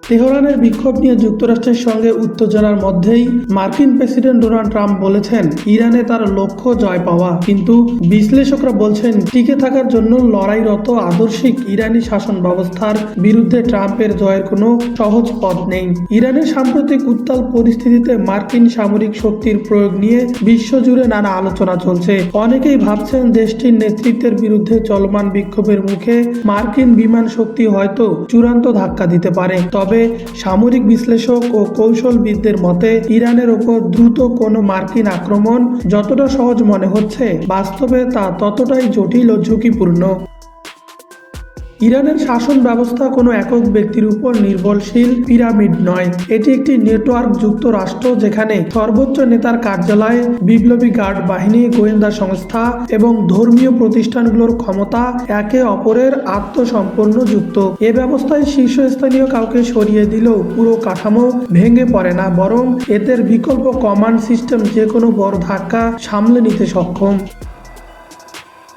তেহরানের বিক্ষোভ নিয়ে যুক্তরাষ্ট্রের সঙ্গে উত্তেজনার মধ্যেই মার্কিন প্রেসিডেন্ট ডোনাল্ড ট্রাম্প বলেছেন ইরানে তার লক্ষ্য জয় পাওয়া, কিন্তু বিশ্লেষকরা বলছেন টিকে থাকার জন্য লড়াইরত আদর্শিক ইরানি শাসন ব্যবস্থার বিরুদ্ধে ট্রাম্পের জয়ের কোনো সহজ পথ নেই। ইরানের সাম্প্রতিক উত্তাল পরিস্থিতিতে মার্কিন সামরিক শক্তির প্রয়োগ নিয়ে বিশ্বজুড়ে নানা আলোচনা চলছে। অনেকেই ভাবছেন দেশটির নেতৃত্বের বিরুদ্ধে চলমান বিক্ষোভের মুখে মার্কিন বিমান শক্তি হয়তো চূড়ান্ত ধাক্কা দিতে পারে। তবে সামরিক বিশ্লেষক ও কৌশলবিদদের মতে ইরানের ওপর দ্রুত কোনো মার্কিন আক্রমণ যতটা সহজ মনে হচ্ছে, বাস্তবে তা ততটাই জটিল ও ঝুঁকিপূর্ণ। ইরানের শাসন ব্যবস্থা কোনো একক ব্যক্তির উপর নির্ভরশীল পিরামিড নয়, এটি একটি নেটওয়ার্ক যুক্ত রাষ্ট্র যেখানে সর্বোচ্চ নেতার কার্যালয়, বিপ্লবী গার্ড বাহিনী, গোয়েন্দা সংস্থা এবং ধর্মীয় প্রতিষ্ঠানগুলোর ক্ষমতা একে অপরের আত্মসম্পন্ন যুক্ত। এ ব্যবস্থায় শীর্ষস্থানীয় কাউকে সরিয়ে দিলেও পুরো কাঠামো ভেঙে পড়ে না, বরং এদের বিকল্প কমান্ড সিস্টেম যে কোনো বড় ধাক্কা সামলে নিতে সক্ষম।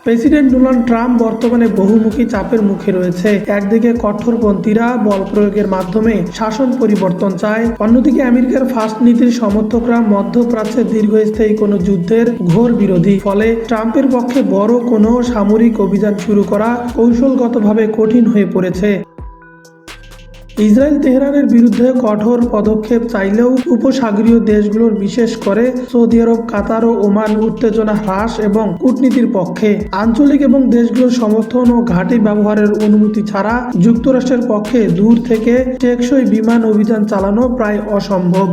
প্রেসিডেন্ট ডোনাল্ড ট্রাম্প বর্তমানে বহুমুখী চাপের মুখে রয়েছে। একদিকে কঠোরপন্থীরা বল প্রয়োগের মাধ্যমে শাসন পরিবর্তন চায়, অন্যদিকে আমেরিকার ফার্স্ট নীতির সমর্থকরা মধ্যপ্রাচ্যে দীর্ঘস্থায়ী কোনো যুদ্ধের ঘোর বিরোধী। ফলে ট্রাম্পের পক্ষে বড় কোনো সামরিক অভিযান শুরু করা কৌশলগতভাবে কঠিন হয়ে পড়েছে। ইসরায়েল তেহরানের বিরুদ্ধে কঠোর পদক্ষেপ চাইলেও উপসাগরীয় দেশগুলোর, বিশেষ করে সৌদি আরব, কাতার ও ওমান উত্তেজনা হ্রাস এবং কূটনীতির পক্ষে। আঞ্চলিক এবং দেশগুলোর সমর্থন ও ঘাঁটি ব্যবহারের অনুমতি ছাড়া যুক্তরাষ্ট্রের পক্ষে দূর থেকে টেকসই বিমান অভিযান চালানো প্রায় অসম্ভব।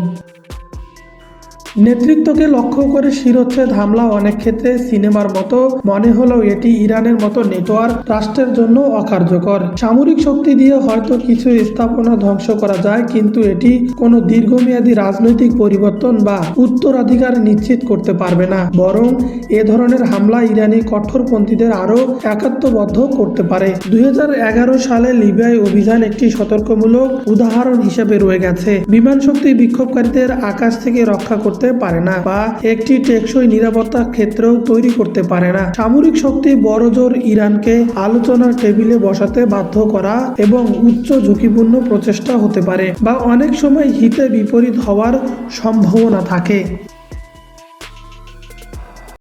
নেতৃত্বকে লক্ষ্য করে শিরোচ্ছেদ হামলা অনেক ক্ষেত্রে সিনেমার মতো মনে হলেও এটি ইরানের মতো নেটওয়ার্ক রাষ্ট্রের জন্য অকার্যকর। সামরিক শক্তি দিয়ে হয়তো কিছু স্থাপনা ধ্বংস করা যায়, কিন্তু এটি কোনো দীর্ঘমেয়াদী রাজনৈতিক পরিবর্তন বা উত্তরাধিকার নিশ্চিত করতে পারবে না। বরং এ ধরনের হামলা ইরানি কঠোরপন্থীদের আরও একাত্মবদ্ধ করতে পারে। 2011 সালে লিবিয়ায় অভিযান একটি সতর্কমূলক উদাহরণ হিসেবে রয়ে গেছে। বিমান শক্তি বিক্ষোভকারীদের আকাশ থেকে রক্ষা করতে পারে না বা একটি টেকসই নিরাপত্তা ক্ষেত্রেও তৈরি করতে পারে না। সামরিক শক্তি বড়জোর ইরানকে আলোচনার টেবিলে বসাতে বাধ্য করা এবং উচ্চ ঝুঁকিপূর্ণ প্রচেষ্টা হতে পারে, বা অনেক সময় হিতে বিপরীত হওয়ার সম্ভাবনা থাকে।